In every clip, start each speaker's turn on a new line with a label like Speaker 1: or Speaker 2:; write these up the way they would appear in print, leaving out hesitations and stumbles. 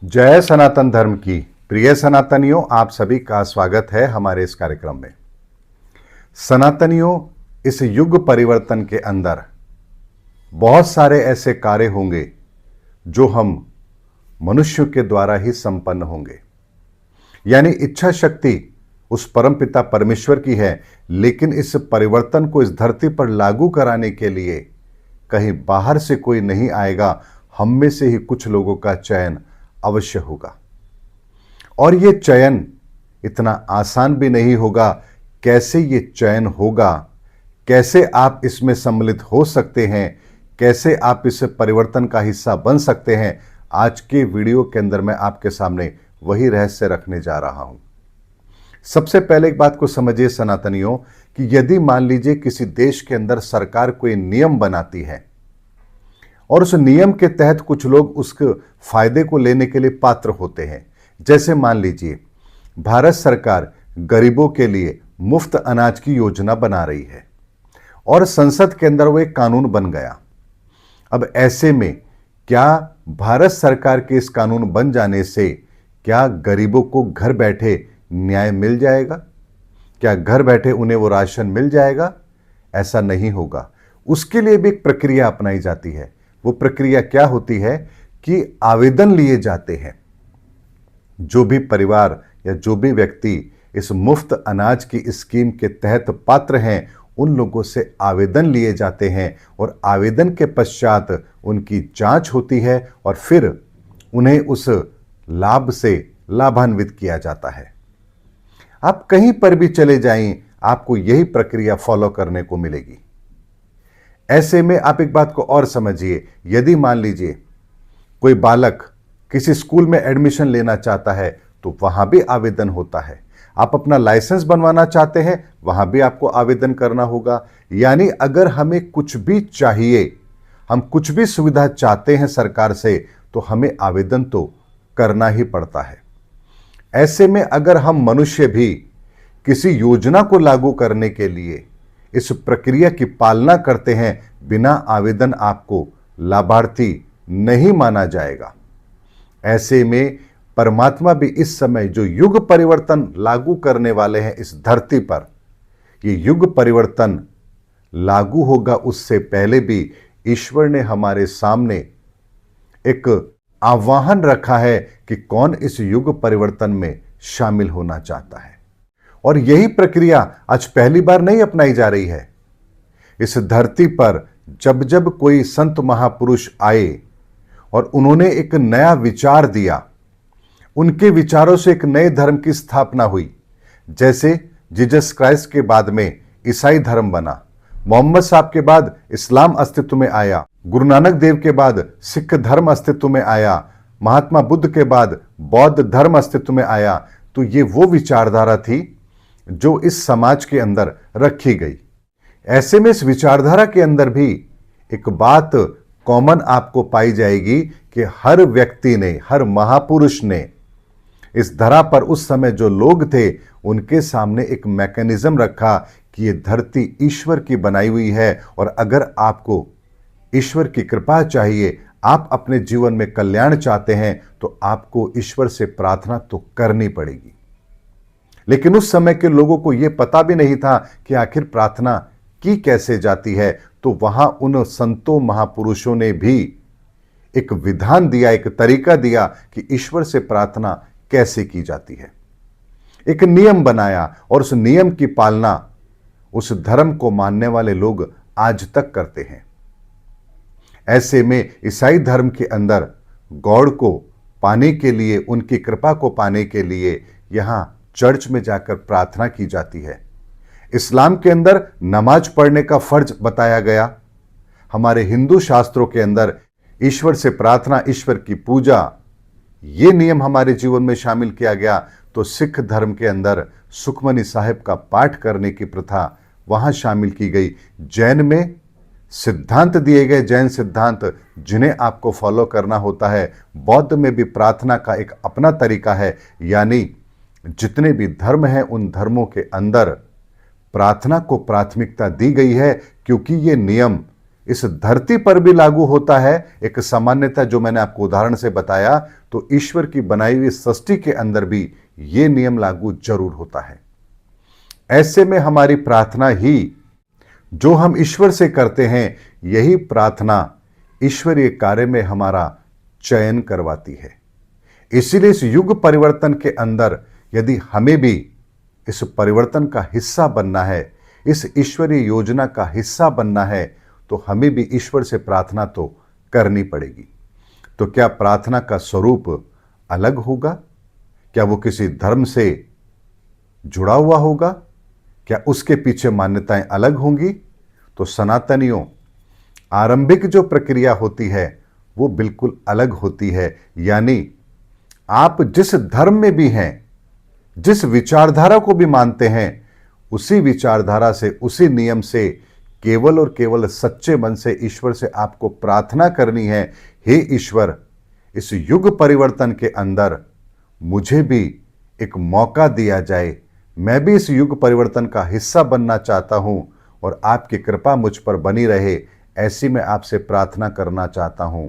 Speaker 1: जय सनातन धर्म की प्रिय सनातनियों, आप सभी का स्वागत है हमारे इस कार्यक्रम में। सनातनियों, इस युग परिवर्तन के अंदर बहुत सारे ऐसे कार्य होंगे जो हम मनुष्यों के द्वारा ही संपन्न होंगे। यानी इच्छा शक्ति उस परमपिता परमेश्वर की है, लेकिन इस परिवर्तन को इस धरती पर लागू कराने के लिए कहीं बाहर से कोई नहीं आएगा, हम में से ही कुछ लोगों का चयन अवश्य होगा। और ये चयन इतना आसान भी नहीं होगा। कैसे ये चयन होगा, कैसे आप इसमें सम्मिलित हो सकते हैं, कैसे आप इस परिवर्तन का हिस्सा बन सकते हैं, आज के वीडियो के अंदर मैं आपके सामने वही रहस्य रखने जा रहा हूं। सबसे पहले एक बात को समझिए सनातनियों, कि यदि मान लीजिए किसी देश के अंदर सरकार कोई नियम बनाती है और उस नियम के तहत कुछ लोग उसके फायदे को लेने के लिए पात्र होते हैं। जैसे मान लीजिए भारत सरकार गरीबों के लिए मुफ्त अनाज की योजना बना रही है और संसद के अंदर वो एक कानून बन गया। अब ऐसे में क्या भारत सरकार के इस कानून बन जाने से क्या गरीबों को घर बैठे न्याय मिल जाएगा? क्या घर बैठे उन्हें वो राशन मिल जाएगा? ऐसा नहीं होगा। उसके लिए भी एक प्रक्रिया अपनाई जाती है। वो प्रक्रिया क्या होती है कि आवेदन लिए जाते हैं। जो भी परिवार या जो भी व्यक्ति इस मुफ्त अनाज की स्कीम के तहत पात्र हैं, उन लोगों से आवेदन लिए जाते हैं और आवेदन के पश्चात उनकी जांच होती है और फिर उन्हें उस लाभ से लाभान्वित किया जाता है। आप कहीं पर भी चले जाएं, आपको यही प्रक्रिया फॉलो करने को मिलेगी। ऐसे में आप एक बात को और समझिए, यदि मान लीजिए कोई बालक किसी स्कूल में एडमिशन लेना चाहता है तो वहां भी आवेदन होता है। आप अपना लाइसेंस बनवाना चाहते हैं, वहां भी आपको आवेदन करना होगा। यानी अगर हमें कुछ भी चाहिए, हम कुछ भी सुविधा चाहते हैं सरकार से, तो हमें आवेदन तो करना ही पड़ता है। ऐसे में अगर हम मनुष्य भी किसी योजना को लागू करने के लिए इस प्रक्रिया की पालना करते हैं, बिना आवेदन आपको लाभार्थी नहीं माना जाएगा। ऐसे में परमात्मा भी इस समय जो युग परिवर्तन लागू करने वाले हैं इस धरती पर, ये युग परिवर्तन लागू होगा उससे पहले भी ईश्वर ने हमारे सामने एक आह्वान रखा है कि कौन इस युग परिवर्तन में शामिल होना चाहता है। और यही प्रक्रिया आज पहली बार नहीं अपनाई जा रही है। इस धरती पर जब जब कोई संत महापुरुष आए और उन्होंने एक नया विचार दिया, उनके विचारों से एक नए धर्म की स्थापना हुई। जैसे जीसस क्राइस्ट के बाद में ईसाई धर्म बना, मोहम्मद साहब के बाद इस्लाम अस्तित्व में आया, गुरु नानक देव के बाद सिख धर्म अस्तित्व में आया, महात्मा बुद्ध के बाद बौद्ध धर्म अस्तित्व में आया। तो ये वो विचारधारा थी जो इस समाज के अंदर रखी गई। ऐसे में इस विचारधारा के अंदर भी एक बात कॉमन आपको पाई जाएगी कि हर व्यक्ति ने, हर महापुरुष ने इस धरा पर उस समय जो लोग थे, उनके सामने एक मैकेनिज्म रखा कि ये धरती ईश्वर की बनाई हुई है और अगर आपको ईश्वर की कृपा चाहिए, आप अपने जीवन में कल्याण चाहते हैं, तो आपको ईश्वर से प्रार्थना तो करनी पड़ेगी। लेकिन उस समय के लोगों को यह पता भी नहीं था कि आखिर प्रार्थना की कैसे जाती है। तो वहां उन संतों महापुरुषों ने भी एक विधान दिया, एक तरीका दिया कि ईश्वर से प्रार्थना कैसे की जाती है। एक नियम बनाया और उस नियम की पालना उस धर्म को मानने वाले लोग आज तक करते हैं। ऐसे में ईसाई धर्म के अंदर गॉड को पाने के लिए, उनकी कृपा को पाने के लिए यहां चर्च में जाकर प्रार्थना की जाती है। इस्लाम के अंदर नमाज पढ़ने का फर्ज बताया गया। हमारे हिंदू शास्त्रों के अंदर ईश्वर से प्रार्थना, ईश्वर की पूजा, ये नियम हमारे जीवन में शामिल किया गया। तो सिख धर्म के अंदर सुखमनी साहिब का पाठ करने की प्रथा वहां शामिल की गई। जैन में सिद्धांत दिए गए, जैन सिद्धांत जिन्हें आपको फॉलो करना होता है। बौद्ध में भी प्रार्थना का एक अपना तरीका है। यानी जितने भी धर्म हैं, उन धर्मों के अंदर प्रार्थना को प्राथमिकता दी गई है, क्योंकि ये नियम इस धरती पर भी लागू होता है। एक सामान्यता जो मैंने आपको उदाहरण से बताया, तो ईश्वर की बनाई हुई सृष्टि के अंदर भी यह नियम लागू जरूर होता है। ऐसे में हमारी प्रार्थना ही जो हम ईश्वर से करते हैं, यही प्रार्थना ईश्वरीय कार्य में हमारा चयन करवाती है। इसीलिए इस युग परिवर्तन के अंदर यदि हमें भी इस परिवर्तन का हिस्सा बनना है, इस ईश्वरीय योजना का हिस्सा बनना है, तो हमें भी ईश्वर से प्रार्थना तो करनी पड़ेगी। तो क्या प्रार्थना का स्वरूप अलग होगा? क्या वो किसी धर्म से जुड़ा हुआ होगा? क्या उसके पीछे मान्यताएं अलग होंगी? तो सनातनियों, आरंभिक जो प्रक्रिया होती है वो बिल्कुल अलग होती है। यानी आप जिस धर्म में भी हैं, जिस विचारधारा को भी मानते हैं, उसी विचारधारा से, उसी नियम से केवल और केवल सच्चे मन से ईश्वर से आपको प्रार्थना करनी है, हे ईश्वर, इस युग परिवर्तन के अंदर मुझे भी एक मौका दिया जाए। मैं भी इस युग परिवर्तन का हिस्सा बनना चाहता हूं और आपकी कृपा मुझ पर बनी रहे, ऐसी मैं आपसे प्रार्थना करना चाहता हूं।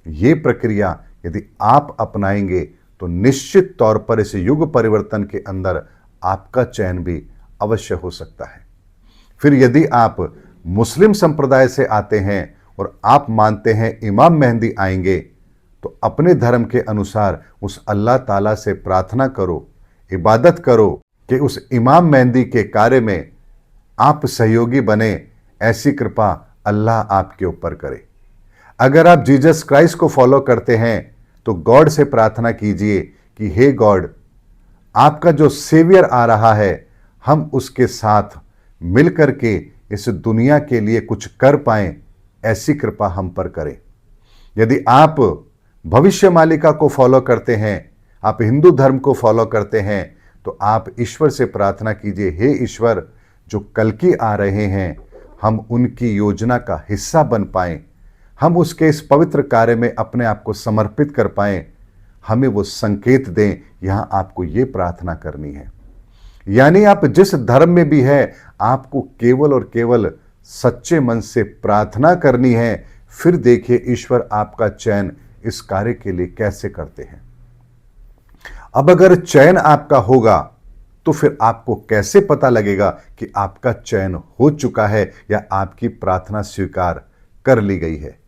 Speaker 1: ये प्रक्रिया यदि आप अपनाएंगे तो निश्चित तौर पर इस युग परिवर्तन के अंदर आपका चयन भी अवश्य हो सकता है। फिर यदि आप मुस्लिम संप्रदाय से आते हैं और आप मानते हैं इमाम मेहंदी आएंगे, तो अपने धर्म के अनुसार उस अल्लाह ताला से प्रार्थना करो, इबादत करो कि उस इमाम मेहंदी के कार्य में आप सहयोगी बने। ऐसी कृपा अल्लाह आपके ऊपर करे। अगर आप जीसस क्राइस्ट को फॉलो करते हैं तो गॉड से प्रार्थना कीजिए कि हे गॉड, आपका जो सेवियर आ रहा है, हम उसके साथ मिलकर के इस दुनिया के लिए कुछ कर पाएं, ऐसी कृपा हम पर करें। यदि आप भविष्य मालिका को फॉलो करते हैं, आप हिंदू धर्म को फॉलो करते हैं, तो आप ईश्वर से प्रार्थना कीजिए, हे ईश्वर, जो कल्कि आ रहे हैं, हम उनकी योजना का हिस्सा बन पाएं, हम उसके इस पवित्र कार्य में अपने आप को समर्पित कर पाएं, हमें वो संकेत दें। यहां आपको ये प्रार्थना करनी है। यानी आप जिस धर्म में भी है, आपको केवल और केवल सच्चे मन से प्रार्थना करनी है। फिर देखिए ईश्वर आपका चयन इस कार्य के लिए कैसे करते हैं। अब अगर चयन आपका होगा तो फिर आपको कैसे पता लगेगा कि आपका चयन हो चुका है या आपकी प्रार्थना स्वीकार कर ली गई है?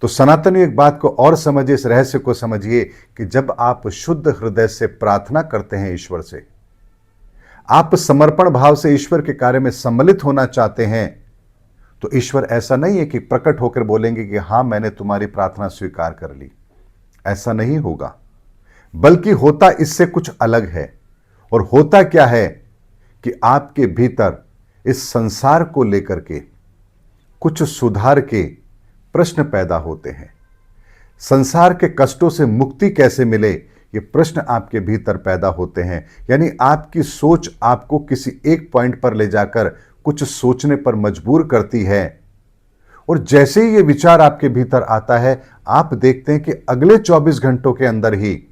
Speaker 1: तो सनातनी एक बात को और समझिए, इस रहस्य को समझिए कि जब आप शुद्ध हृदय से प्रार्थना करते हैं ईश्वर से, आप समर्पण भाव से ईश्वर के कार्य में सम्मिलित होना चाहते हैं, तो ईश्वर ऐसा नहीं है कि प्रकट होकर बोलेंगे कि हां, मैंने तुम्हारी प्रार्थना स्वीकार कर ली। ऐसा नहीं होगा, बल्कि होता इससे कुछ अलग है। और होता क्या है कि आपके भीतर इस संसार को लेकर के कुछ सुधार के प्रश्न पैदा होते हैं। संसार के कष्टों से मुक्ति कैसे मिले, ये प्रश्न आपके भीतर पैदा होते हैं। यानी आपकी सोच आपको किसी एक पॉइंट पर ले जाकर कुछ सोचने पर मजबूर करती है। और जैसे ही ये विचार आपके भीतर आता है, आप देखते हैं कि अगले 24 घंटों के अंदर ही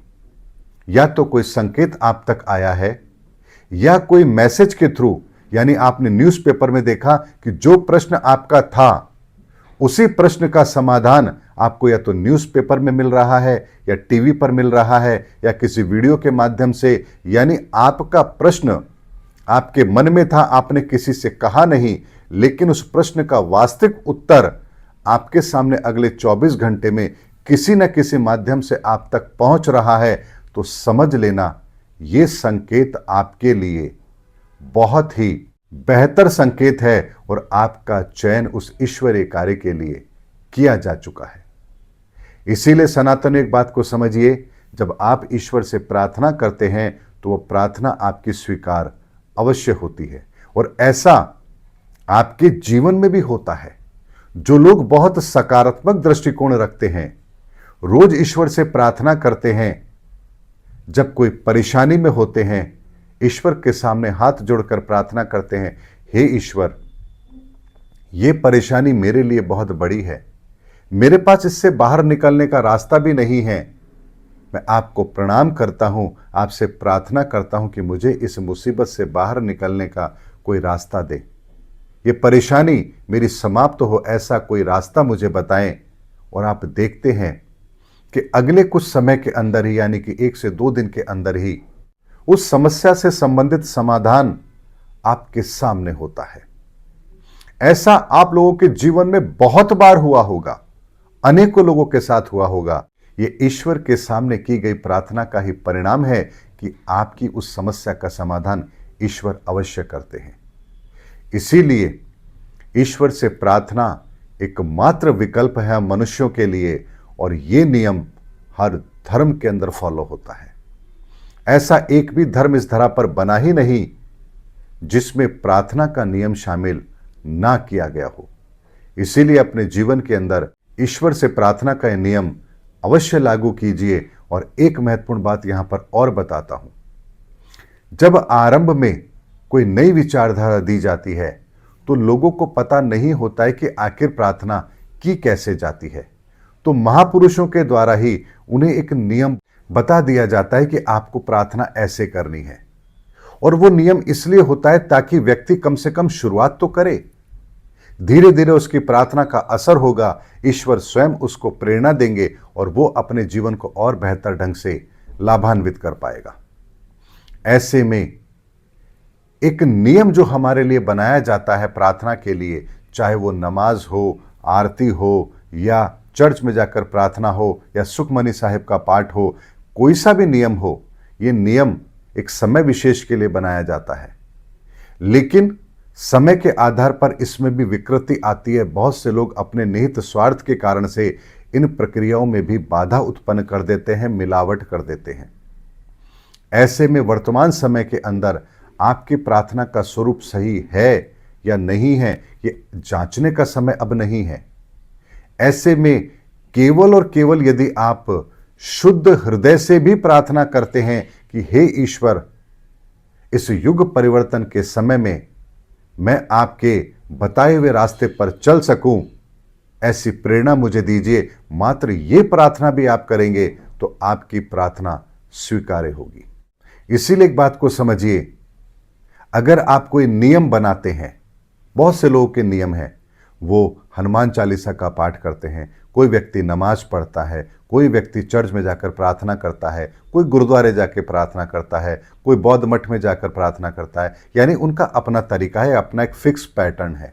Speaker 1: या तो कोई संकेत आप तक आया है या कोई मैसेज के थ्रू, यानी आपने न्यूज़पेपर में देखा कि जो प्रश्न आपका था उसी प्रश्न का समाधान आपको या तो न्यूज़पेपर में मिल रहा है या टीवी पर मिल रहा है या किसी वीडियो के माध्यम से। यानी आपका प्रश्न आपके मन में था, आपने किसी से कहा नहीं, लेकिन उस प्रश्न का वास्तविक उत्तर आपके सामने अगले 24 घंटे में किसी न किसी माध्यम से आप तक पहुंच रहा है। तो समझ लेना, ये संकेत आपके लिए बहुत ही बेहतर संकेत है और आपका चयन उस ईश्वरीय कार्य के लिए किया जा चुका है। इसीलिए सनातन एक बात को समझिए, जब आप ईश्वर से प्रार्थना करते हैं तो वो प्रार्थना आपकी स्वीकार अवश्य होती है। और ऐसा आपके जीवन में भी होता है। जो लोग बहुत सकारात्मक दृष्टिकोण रखते हैं, रोज ईश्वर से प्रार्थना करते हैं, जब कोई परेशानी में होते हैं, ईश्वर के सामने हाथ जोड़कर प्रार्थना करते हैं, हे ईश्वर, ये परेशानी मेरे लिए बहुत बड़ी है, मेरे पास इससे बाहर निकलने का रास्ता भी नहीं है। मैं आपको प्रणाम करता हूं, आपसे प्रार्थना करता हूं कि मुझे इस मुसीबत से बाहर निकलने का कोई रास्ता दे। ये परेशानी मेरी समाप्त हो, ऐसा कोई रास्ता मुझे बताएं। और आप देखते हैं कि अगले कुछ समय के अंदर ही, यानी कि 1 से 2 दिन के अंदर ही उस समस्या से संबंधित समाधान आपके सामने होता है। ऐसा आप लोगों के जीवन में बहुत बार हुआ होगा, अनेकों लोगों के साथ हुआ होगा। ये ईश्वर के सामने की गई प्रार्थना का ही परिणाम है कि आपकी उस समस्या का समाधान ईश्वर अवश्य करते हैं। इसीलिए ईश्वर से प्रार्थना एकमात्र विकल्प है मनुष्यों के लिए, और ये नियम हर धर्म के अंदर फॉलो होता है। ऐसा एक भी धर्म इस धरा पर बना ही नहीं जिसमें प्रार्थना का नियम शामिल ना किया गया हो। इसीलिए अपने जीवन के अंदर ईश्वर से प्रार्थना का नियम अवश्य लागू कीजिए। और एक महत्वपूर्ण बात यहां पर और बताता हूं, जब आरंभ में कोई नई विचारधारा दी जाती है तो लोगों को पता नहीं होता है कि आखिर प्रार्थना की कैसे जाती है। तो महापुरुषों के द्वारा ही उन्हें एक नियम बता दिया जाता है कि आपको प्रार्थना ऐसे करनी है। और वो नियम इसलिए होता है ताकि व्यक्ति कम से कम शुरुआत तो करे। धीरे धीरे उसकी प्रार्थना का असर होगा, ईश्वर स्वयं उसको प्रेरणा देंगे और वो अपने जीवन को और बेहतर ढंग से लाभान्वित कर पाएगा। ऐसे में एक नियम जो हमारे लिए बनाया जाता है प्रार्थना के लिए, चाहे वो नमाज हो, आरती हो, या चर्च में जाकर प्रार्थना हो, या सुखमनी साहिब का पाठ हो, कोई सा भी नियम हो, ये नियम एक समय विशेष के लिए बनाया जाता है। लेकिन समय के आधार पर इसमें भी विकृति आती है। बहुत से लोग अपने निहित स्वार्थ के कारण से इन प्रक्रियाओं में भी बाधा उत्पन्न कर देते हैं, मिलावट कर देते हैं। ऐसे में वर्तमान समय के अंदर आपकी प्रार्थना का स्वरूप सही है या नहीं है, ये जांचने का समय अब नहीं है। ऐसे में केवल और केवल यदि आप शुद्ध हृदय से भी प्रार्थना करते हैं कि हे ईश्वर, इस युग परिवर्तन के समय में मैं आपके बताए हुए रास्ते पर चल सकूं, ऐसी प्रेरणा मुझे दीजिए, मात्र ये प्रार्थना भी आप करेंगे तो आपकी प्रार्थना स्वीकार्य होगी। इसीलिए एक बात को समझिए, अगर आप कोई नियम बनाते हैं, बहुत से लोगों के नियम हैं, वो हनुमान चालीसा का पाठ करते हैं, कोई व्यक्ति नमाज पढ़ता है, कोई व्यक्ति चर्च में जाकर प्रार्थना करता है, कोई गुरुद्वारे जाकर प्रार्थना करता है, कोई बौद्ध मठ में जाकर प्रार्थना करता है, यानी उनका अपना तरीका है, अपना एक फिक्स पैटर्न है।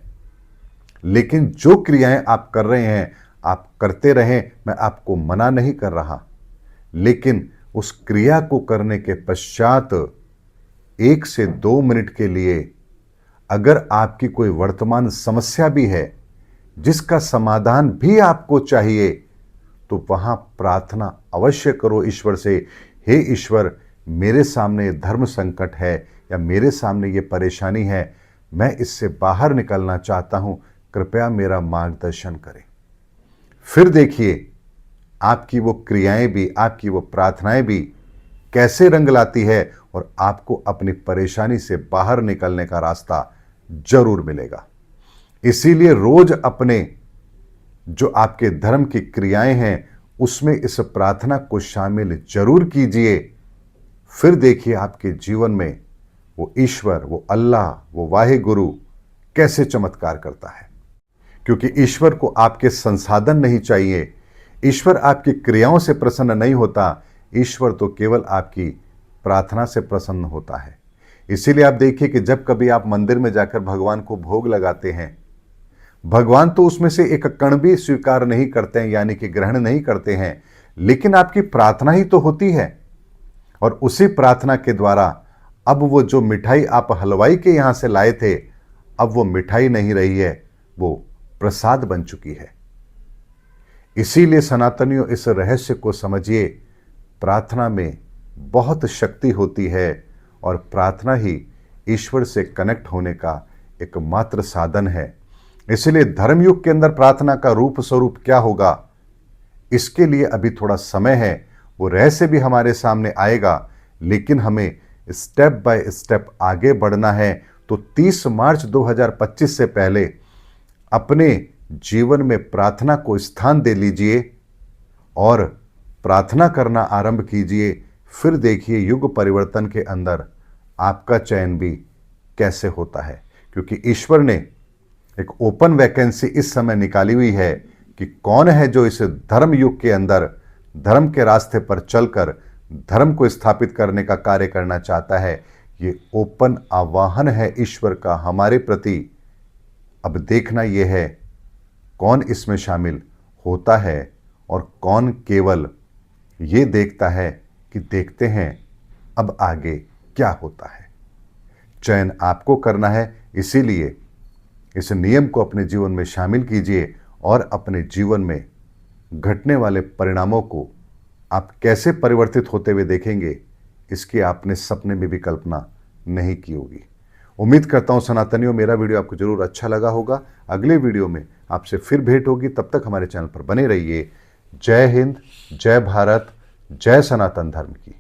Speaker 1: लेकिन जो क्रियाएं आप कर रहे हैं, आप करते रहें, मैं आपको मना नहीं कर रहा, लेकिन उस क्रिया को करने के पश्चात 1 से 2 मिनट के लिए अगर आपकी कोई वर्तमान समस्या भी है जिसका समाधान भी आपको चाहिए, तो वहां प्रार्थना अवश्य करो ईश्वर से, हे ईश्वर, मेरे सामने धर्म संकट है या मेरे सामने ये परेशानी है, मैं इससे बाहर निकलना चाहता हूं, कृपया मेरा मार्गदर्शन करें। फिर देखिए आपकी वो क्रियाएं भी, आपकी वो प्रार्थनाएं भी कैसे रंग लाती है और आपको अपनी परेशानी से बाहर निकलने का रास्ता जरूर मिलेगा। इसीलिए रोज अपने जो आपके धर्म की क्रियाएं हैं उसमें इस प्रार्थना को शामिल जरूर कीजिए। फिर देखिए आपके जीवन में वो ईश्वर, वो अल्लाह, वो वाहे गुरु कैसे चमत्कार करता है। क्योंकि ईश्वर को आपके संसाधन नहीं चाहिए, ईश्वर आपकी क्रियाओं से प्रसन्न नहीं होता, ईश्वर तो केवल आपकी प्रार्थना से प्रसन्न होता है। इसीलिए आप देखिए कि जब कभी आप मंदिर में जाकर भगवान को भोग लगाते हैं, भगवान तो उसमें से एक कण भी स्वीकार नहीं करते हैं, यानी कि ग्रहण नहीं करते हैं, लेकिन आपकी प्रार्थना ही तो होती है। और उसी प्रार्थना के द्वारा अब वो जो मिठाई आप हलवाई के यहां से लाए थे, अब वो मिठाई नहीं रही है, वो प्रसाद बन चुकी है। इसीलिए सनातनियों, इस रहस्य को समझिए, प्रार्थना में बहुत शक्ति होती है और प्रार्थना ही ईश्वर से कनेक्ट होने का एकमात्र साधन है। इसलिए धर्मयुग के अंदर प्रार्थना का रूप स्वरूप क्या होगा, इसके लिए अभी थोड़ा समय है, वो रहस्य भी हमारे सामने आएगा, लेकिन हमें स्टेप बाय स्टेप आगे बढ़ना है। तो 30 मार्च 2025 से पहले अपने जीवन में प्रार्थना को स्थान दे लीजिए और प्रार्थना करना आरंभ कीजिए। फिर देखिए युग परिवर्तन के अंदर आपका चयन भी कैसे होता है, क्योंकि ईश्वर ने एक ओपन वैकेंसी इस समय निकाली हुई है कि कौन है जो इस धर्म युग के अंदर धर्म के रास्ते पर चलकर धर्म को स्थापित करने का कार्य करना चाहता है। ये ओपन आह्वान है ईश्वर का हमारे प्रति। अब देखना यह है कौन इसमें शामिल होता है और कौन केवल ये देखता है कि देखते हैं अब आगे क्या होता है। चयन आपको करना है, इसीलिए इस नियम को अपने जीवन में शामिल कीजिए और अपने जीवन में घटने वाले परिणामों को आप कैसे परिवर्तित होते हुए देखेंगे, इसकी आपने सपने में भी कल्पना नहीं की होगी। उम्मीद करता हूं सनातनियों मेरा वीडियो आपको जरूर अच्छा लगा होगा। अगले वीडियो में आपसे फिर भेंट होगी, तब तक हमारे चैनल पर बने रहिए। जय हिंद, जय भारत, जय सनातन धर्म की।